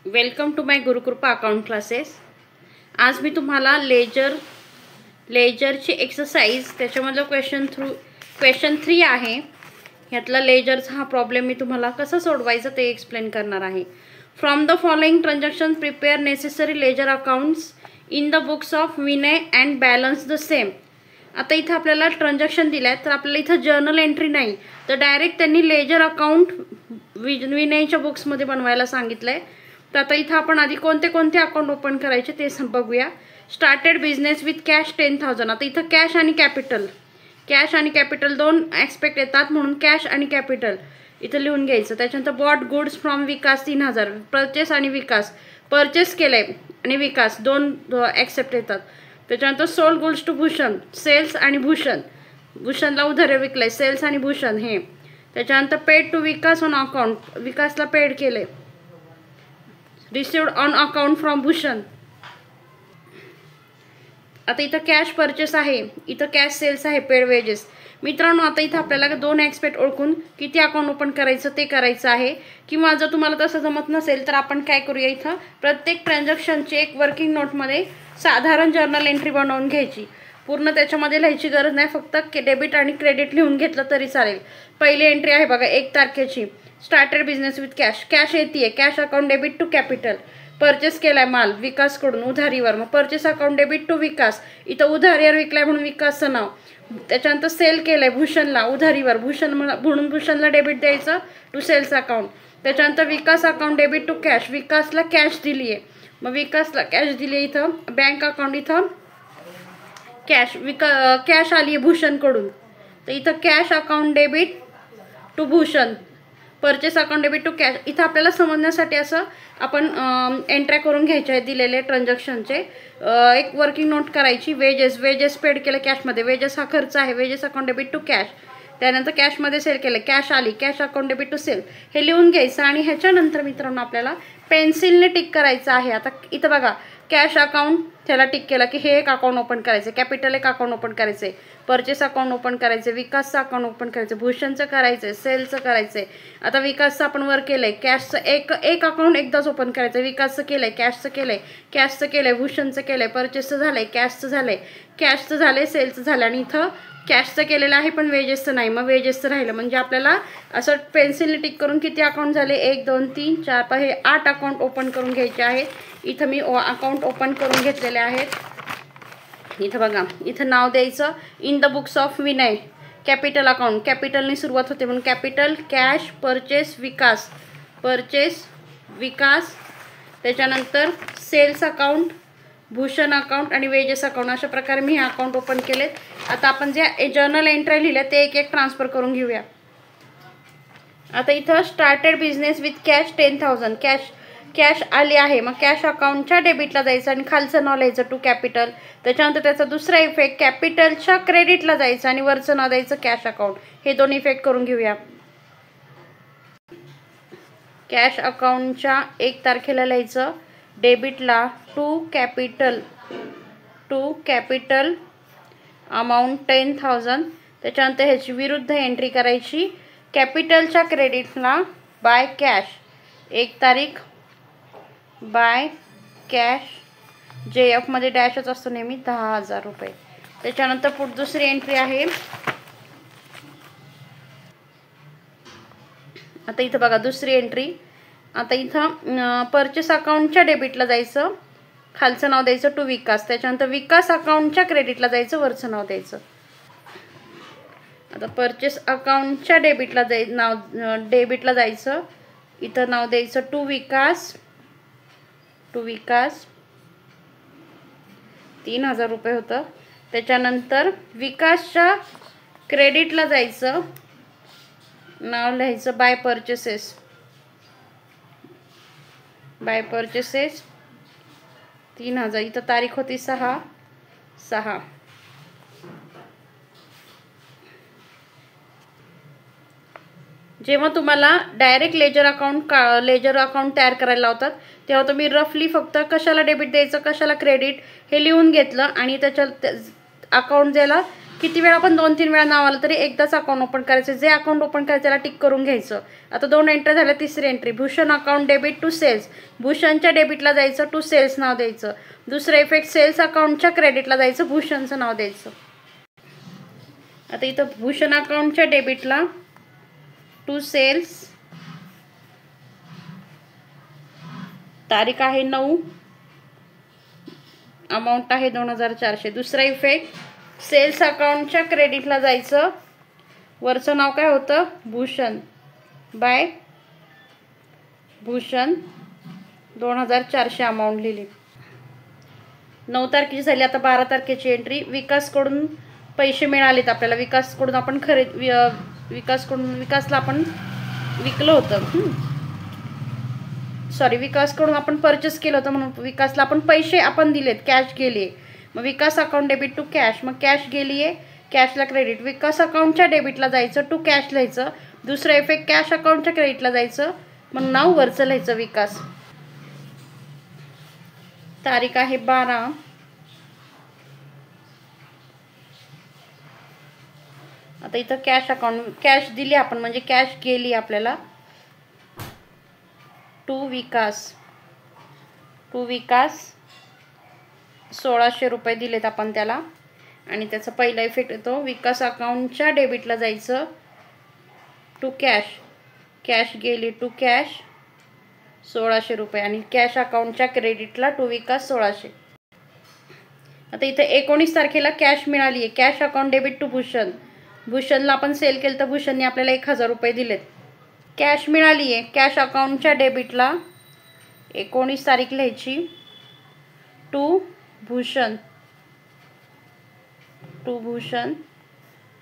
Welcome to my Gurukrupa account classes. आज मी तुम्हाला लेजरची एक्सरसाइज त्याच्यामधलं क्वेश्चन 3 आहे। ह्यातला लेजरचा हा प्रॉब्लेम मी तुम्हाला कसा सोडवायचा ते एक्सप्लेन करणार आहे। From the following transaction prepare necessary ledger accounts in the books of Vinay and balance the same. आता इथं आपल्याला ट्रान्झॅक्शन दिले आहेत, तर आपल्याला इथं जर्नल एंट्री नाही, तर डायरेक्ट त्यांनी लेजर अकाउंट विनयच्या बुक्समध्ये बनवायला सांगितलंय। तर आता इथं आपण आधी कोणते कोणते अकाउंट ओपन करायचे ते बघूया। Started business with cash 10,000। आता इथं कॅश आणि कॅपिटल दोन ॲस्पेक्ट येतात, म्हणून कॅश आणि कॅपिटल इथं लिहून घ्यायचं। त्याच्यानंतर bought goods from Vikas 3,000, purchase आणि विकास, परचेस केलंय आणि विकास दोन ॲक्सेप्ट येतात। त्याच्यानंतर sold goods to Bhushan, sales आणि भूषणला उधारे विकलंय, सेल्स आणि भूषण हे। त्याच्यानंतर paid to Vikas on account, विकासला पेड केले, received on account from Bhushan. आता इथं कॅश परचेस आहे, इथं कॅश सेल्स आहे, पेड वेजेस। मित्रांनो, आता इथं आपल्याला दोन ॲस्पेक्ट ओळखून किती अकाउंट ओपन करायचं ते करायचं आहे, किंवा जर तुम्हाला तसं जमत नसेल तर आपण काय करूया, इथं प्रत्येक ट्रान्झॅक्शनची एक वर्किंग नोटमध्ये साधारण जर्नल एंट्री बनवून घ्यायची। पूर्ण त्याच्यामध्ये लिहायची गरज नाही, फक्त डेबिट आणि क्रेडिट लिहून घेतलं तरी चालेल। पहिली एंट्री आहे बघा 1 तारखेची, started business with cash, cash येते, cash account debit to capital, purchase केलाय माल विकासकडून उधारीवर, मग purchase account debit to Vikas, इथं उधारीवर विकलाय म्हणून विकासचं नाव। त्याच्यानंतर सेल केलंय भूषणला उधारीवर, म्हणून भूषणला डेबिट द्यायचं टू सेल्स अकाउंट। त्याच्यानंतर Vikas account debit to cash, विकासला कॅश दिली आहे, मग विकासला कॅश दिली आहे। इथं बँक अकाउंट, इथं कॅश आली आहे भूषणकडून, तर इथं cash account debit to Bhushan, purchase account debit to cash. इथं आपल्याला समजण्यासाठी असं आपण एंट्र्या करून घ्यायच्या आहेत दिलेले ट्रान्झॅक्शनचे। एक वर्किंग नोट करायची, वेजेस पेड केलं कॅशमध्ये, वेजेस हा खर्च आहे, wages account debit to cash. त्यानंतर कॅशमध्ये सेल केलं, कॅश आली, cash account debit to sale, हे लिहून घ्यायचं। आणि ह्याच्यानंतर मित्रांनो आपल्याला पेन्सिलने टिक करायचं आहे। आता इथं बघा कॅश अकाउंट, त्याला टिक केलं की हे एक अकाउंट ओपन करायचं, कॅपिटल एक अकाउंट ओपन करायचं, परचेस अकाउंट ओपन करायचं, विकासचं अकाउंट ओपन करायचं, भूषणचं करायचं, सेलचं करायचं। आता विकासचं आपण वर केलंय, कॅशचं एक अकाउंट एकदाच ओपन करायचं, विकासचं केलंय, कॅशचं केलंय, भूषणचं केलंय, परचेसचं झालंय, कॅशचं झालंय, सेलचं झालं, आणि इथं कॅशचं केलेलं आहे पण वेजेसचं नाही, मग वेजेसचं राहिलं। म्हणजे आपल्याला असं पेन्सिलने टिक करून किती अकाउंट झाले, 1 2 3 4 5 हे 8 अकाउंट ओपन करून घ्यायचे आहेत। इथं मी अकाउंट ओपन करून घेतलेले आहेत। इथं बघा, इथं नाव द्यायचं in the books of Vinay, capital account, कॅपिटलने सुरुवात होते म्हणून कॅपिटल, कॅश, परचेस विकास, त्याच्यानंतर सेल्स अकाउंट, भूषण अकाउंट आणि वेजेस अकाउंट, अशा प्रकारे मी हे अकाउंट ओपन केलेत। आता आपण जे जर्नल एंट्री लिहिल्या ते एक एक ट्रान्सफर करून घेऊया। आता इथं started business with cash 10,000, cash आली आहे, मग कॅश अकाउंटच्या डेबिटला जायचं आणि खालचं नाव लिहायचं टू कॅपिटल। त्याच्यानंतर त्याचा दुसरा इफेक्ट कॅपिटलच्या क्रेडिटला जायचं आणि वरचं नाव द्यायचं कॅश अकाउंट। हे दोन इफेक्ट करून घेऊया। कॅश अकाउंटच्या 1 तारखेला लिहायचं डेबिटला टू कॅपिटल अमाऊंट 10,000। त्याच्यानंतर ह्याची विरुद्ध एंट्री करायची, कॅपिटलच्या क्रेडिटला बाय कॅश 1 तारीख, बाय कॅश, JF मध्ये डॅशच असतो नेहमी, 10,000 रुपये। त्याच्यानंतर दुसरी एंट्री आहे, आता इथं बघा दुसरी एंट्री, आता इथं परचेस अकाउंटच्या डेबिटला जायचं, खालचं नाव द्यायचं टू विकास, त्याच्यानंतर विकास अकाउंटच्या क्रेडिटला जायचं, वरचं नाव द्यायचं। आता परचेस अकाउंटच्या डेबिटला जायचं, इथं नाव द्यायचं टू विकास 3,000 रुपये होतं। त्याच्यानंतर विकासच्या क्रेडिटला जायचं, नाव लिहायचं बाय परचेसेस 3,000, इथं तारीख होती 6/6। जेव्हा तुम्हाला डायरेक्ट लेजर अकाउंट तयार करायला लावतात, तेव्हा तुम्ही रफली फक्त कशाला डेबिट द्यायचं, कशाला क्रेडिट हे लिहून घेतलं, आणि त्याच्या अकाउंट ज्याला किती वेळा पण 2-3 वेळा नाव आलं तरी एकदाच अकाउंट ओपन करायचं. जे अकाउंट ओपन करायचं त्याला टिक करून घ्यायचं. आता 2 एंट्री झाल्या. तिसरी entry Bhushan account debit to sales. भूषणच्या डेबिटला जायचं, टू सेल्स नाव द्यायचं. दुसरं इफेक्ट सेल्स अकाउंटच्या क्रेडिटला जायचं, भूषणचं नाव द्यायचं. आता इथं भूषण अकाउंटच्या डेबिटला टू सेल्स, तारीख आहे 9, अमाऊंट आहे 2400. दुसरा इफेक्ट सेल्स अकाउंटच्या क्रेडिटला जायचं, वरचं नाव काय होतं, भूषण बाय भूषण, 2400 अमाऊंट लिहिली. 9 तारखेची झाली. आता 12 तारखेची एंट्री. विकासकडून पैसे मिळालेत आपल्याला. विकासकडून आपण विकासला आपण विकलं होतं. विकासकडून आपण परचेस केलं होतं म्हणून विकासला आपण पैसे आपण दिलेत, कॅश गेली. मग विकास अकाउंट डेबिट टू कॅश. मग कॅश गेली आहे, कॅशला क्रेडिट. विकास अकाउंटच्या डेबिटला जायचं, टू कॅश लिहायचं. दुसरा इफेक्ट कॅश अकाउंटच्या क्रेडिटला जायचं, मग नाव वरचं लिहायचं विकास. तारीख आहे 12. आता इथं कॅश अकाउंट, कॅश दिली आपण म्हणजे कॅश गेली आपल्याला. टू विकास 1600 रुपये दिलेत आपण त्याला. आणि त्याचा पहिला इफेक्ट येतो विकास अकाउंटच्या डेबिटला जायचं, टू कॅश. कॅश गेली, टू कॅश 1600 रुपये. आणि कॅश अकाउंटच्या क्रेडिटला टू विकास 1600. आता इथे 19 तारखेला कॅश मिळाली आहे. Cash account debit to Bhushan. भूषणला आपण सेल केलं तर भूषणने आपल्याला 1000 रुपये दिलेत. कॅश मिळाली आहे. कॅश अकाउंटच्या डेबिटला 19 तारीख लिहायची, टू भूषण.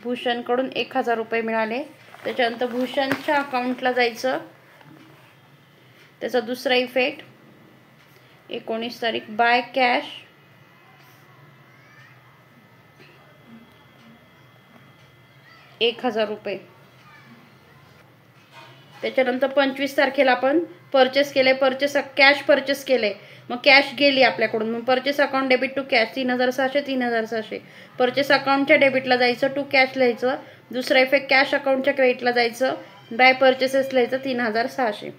भूषणकडून 1000 रुपये मिळाले. त्याच्यानंतर भूषणच्या अकाउंटला जायचं. त्याचा दुसरा इफेक्ट 19 तारीख बाय कॅश 1000 रुपये. त्याच्यानंतर 25 तारखेला आपण परचेस केले, कॅश परचेस केले. मग कॅश गेली आपल्याकडून. मग purchase account debit to cash 3600. Purchase अकाउंटच्या डेबिटला जायचं, टू कॅश लिहायचं. दुसरा इफेक्ट कॅश अकाउंटच्या क्रेडिटला जायचं, बाय परचेसेस लिहायचं, 3600.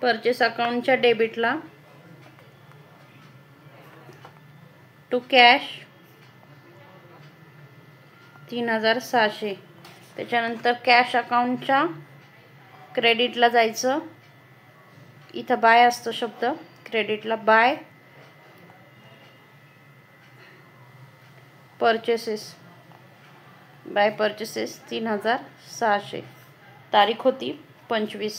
परचेस अकाउंटच्या डेबिटला टू कॅश 3600. त्याच्यानंतर कॅश अकाउंटच्या क्रेडिटला जायचं. इथं बाय असतो शब्द, क्रेडिटला बाय परचेसेस 3600. तारीख होती 25.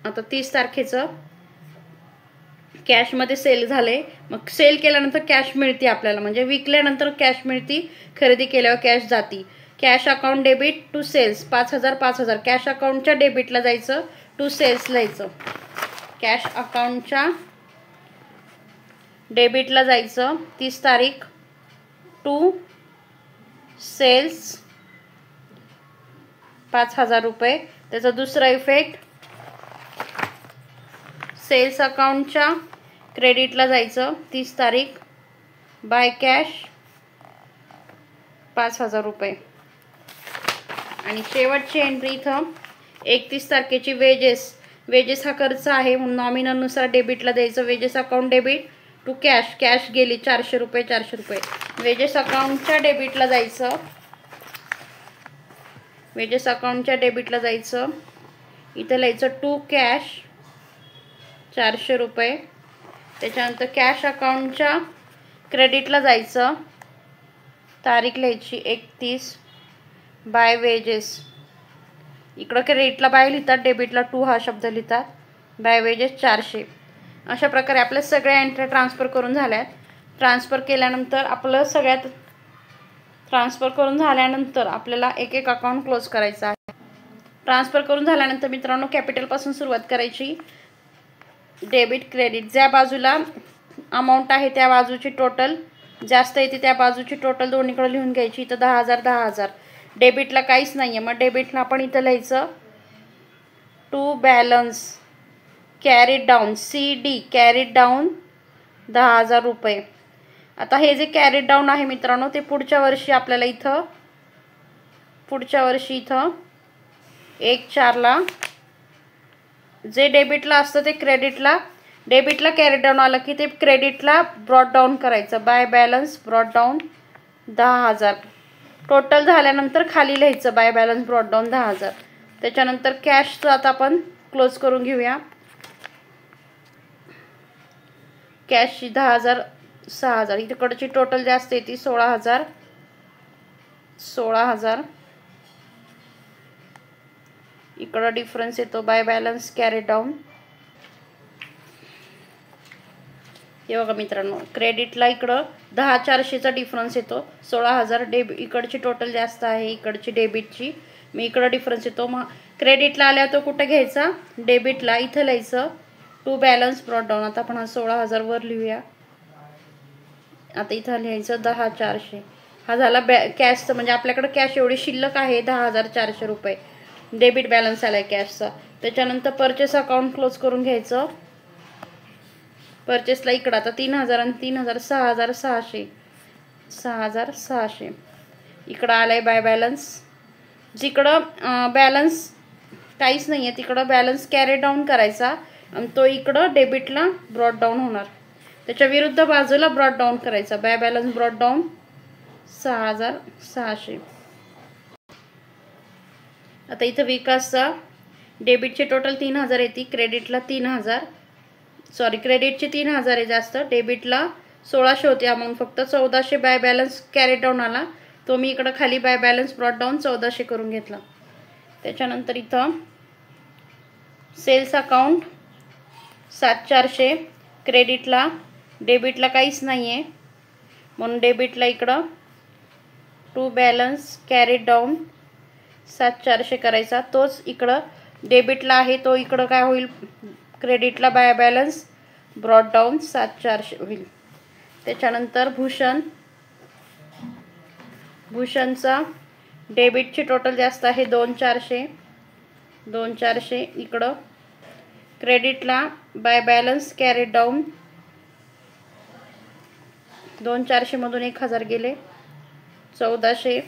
आता 30 तारखेचं कॅशमध्ये सेल झाले. मग सेल केल्यानंतर कॅश मिळते आपल्याला, म्हणजे विकल्यानंतर कॅश मिळते, खरेदी केल्यावर कॅश जाती. Cash account debit to sales 5000. Cash अकाउंटच्या डेबिटला जायचं, टू सेल्स लिहायचं. कॅश अकाउंटच्या डेबिटला जायचं, 30 तारीख, टू सेल्स 5000 रुपये. त्याचा दुसरा इफेक्ट सेल्स अकाउंटच्या क्रेडिटला जायचं, 30 तारीख, बाय कॅश 5000 रुपये. आणि शेवटची एंट्री इथं 31 तारखेची वेजेस हा खर्च आहे म्हणून नॉमिनलनुसार डेबिटला द्यायचं. Wages account debit to cash. Cash गेली 400 रुपये. वेजेस अकाउंटच्या डेबिटला जायचं. इथं लिहायचं टू कॅश 400 रुपये. त्याच्यानंतर कॅश अकाउंटच्या क्रेडिटला जायचं. तारीख लिहायची 31, बाय वेजेस. इकडं क्रेडिटला बाय लिहितात, डेबिटला टू हा शब्द लिहितात. By wages 400. अशा प्रकारे आपल्या सगळ्या एंट्री ट्रान्सफर करून झाल्यात. ट्रान्सफर करून झाल्यानंतर आपल्याला एक अकाउंट क्लोज करायचं आहे. ट्रान्सफर करून झाल्यानंतर मित्रांनो कॅपिटलपासून सुरुवात करायची. डेबिट क्रेडिट, ज्या बाजूला अमाऊंट आहे त्या बाजूची टोटल जास्त येते त्या बाजूची टोटल दोन्हीकडे लिहून घ्यायची. इथं 10,000. डेबिटला काहीच नाही आहे, मग डेबिटला आपण इथं लिहायचं to balance carried down, CD carried down 10,000 रुपये. आता हे जे कॅरेट डाऊन आहे मित्रांनो ते पुढच्या वर्षी आपल्याला इथं 1/4ला जे डेबिटला असतं ते क्रेडिटला कॅरेट डाऊन आलं की ते क्रेडिटला ब्रॉड डाऊन करायचं. By balance brought down 10,000 total झाल्यानंतर खाली लिहायचं बाय बॅलन्स ब्रॉड डाऊन 10,000. त्याच्यानंतर कॅशचं आता आपण क्लोज करून घेऊया. कॅशची 10,000 6,000 इकडची टोटल जास्त येते 16,000 इकडं डिफरन्स येतो बाय बॅलन्स कॅरेट डाऊन. हे बघा मित्रांनो क्रेडिटला इकडं 10,400चा डिफरन्स येतो 16,000 इकडची टोटल जास्त आहे इकडची डेबिटची मी इकडं डिफरन्स येतो. मग क्रेडिटला आल्यावर तो कुठं घ्यायचा डेबिटला इथं लिहायचं टू बॅलन्स ब्रॉड डाऊन. आता आपण 16,000 वर लिहूया. आता इथं लिहायचं 10,400 हा झाला कॅशचं म्हणजे आपल्याकडे कॅश एवढी शिल्लक आहे 10,400 रुपये डेबिट बॅलन्स आलाय कॅशचा. त्याच्यानंतर परचेस अकाउंट क्लोज करून घ्यायचं. परचेसला इकडं आता 3,000 आणि 3,000 6,600 इकडं आलाय बाय बॅलन्स. जिकडं बॅलन्स काहीच नाही आहे तिकडं बॅलन्स कॅरी डाऊन करायचा आणि तो इकडं डेबिटला ब्रॉड डाऊन होणार. त्याच्या विरुद्ध बाजूला ब्रॉड डाऊन करायचा बाय बॅलन्स ब्रॉड डाऊन 6,600. आता इथं विकासचा डेबिटचे टोटल 3,000 येते क्रेडिटला 3,000 क्रेडिटचे 3,000 आहे जास्त डेबिटला 1,600 होते अमाऊंट फक्त 1,400 बाय बॅलन्स कॅरी डाऊन आला तो मी इकडं खाली बाय बॅलन्स ब्रॉड डाऊन 1,400 करून घेतला. त्याच्यानंतर इथं सेल्स अकाउंट 7,400 क्रेडिटला डेबिटला काहीच नाही आहे म्हणून डेबिटला इकडं टू बॅलन्स कॅरी डाऊन 7,400 करायचा. तोच इकडं डेबिटला आहे तो इकडं काय होईल क्रेडिटला बाय बॅलन्स ब्रॉड डाऊन 7,400 होईल. त्याच्यानंतर भूषणचा डेबिटची टोटल जास्त आहे 2,400 इकडं क्रेडिटला बाय बॅलन्स कॅरी डाऊन 2,400 मधून 1,000 गेले 1,400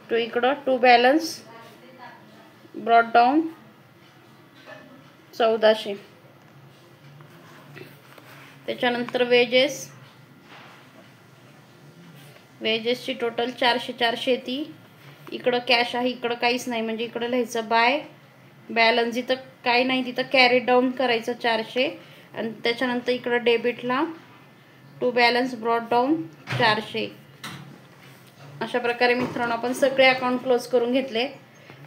तो इकडं टू बॅलन्स ब्रॉड डाऊन 1,400. त्याच्यानंतर वेजेसची टोटल 400 ती इकडं कॅश आहे इकडं काहीच नाही म्हणजे इकडं लिहायचं बाय बॅलन्स जिथं काही नाही तिथं कॅरी डाऊन करायचं 400 आणि त्याच्यानंतर इकडं डेबिटला टू बॅलन्स ब्रॉड डाऊन 400. अशा प्रकारे मित्रांनो आपण सगळे अकाउंट क्लोज करून घेतले.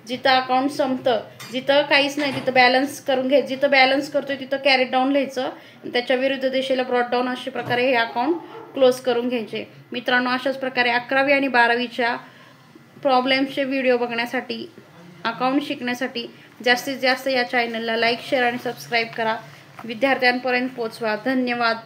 जिथं अकाउंट संपतं जिथं काहीच नाही तिथं बॅलन्स करून घ्यायचं जिथं बॅलन्स करतोय तिथं कॅरी डाऊन लिहायचं त्याच्या विरुद्ध दिशेला ब्रॉड डाऊन अशा प्रकारे हे अकाउंट क्लोज करून घ्यायचे. मित्रांनो अशाच प्रकारे 11वी आणि 12वीच्या प्रॉब्लेम्सचे व्हिडिओ बघण्यासाठी अकाउंट शिकण्यासाठी जास्तीत जास्त या चॅनलला लाईक शेअर आणि सबस्क्राईब करा. विद्यार्थ्यांपर्यंत पोहोचवा. धन्यवाद.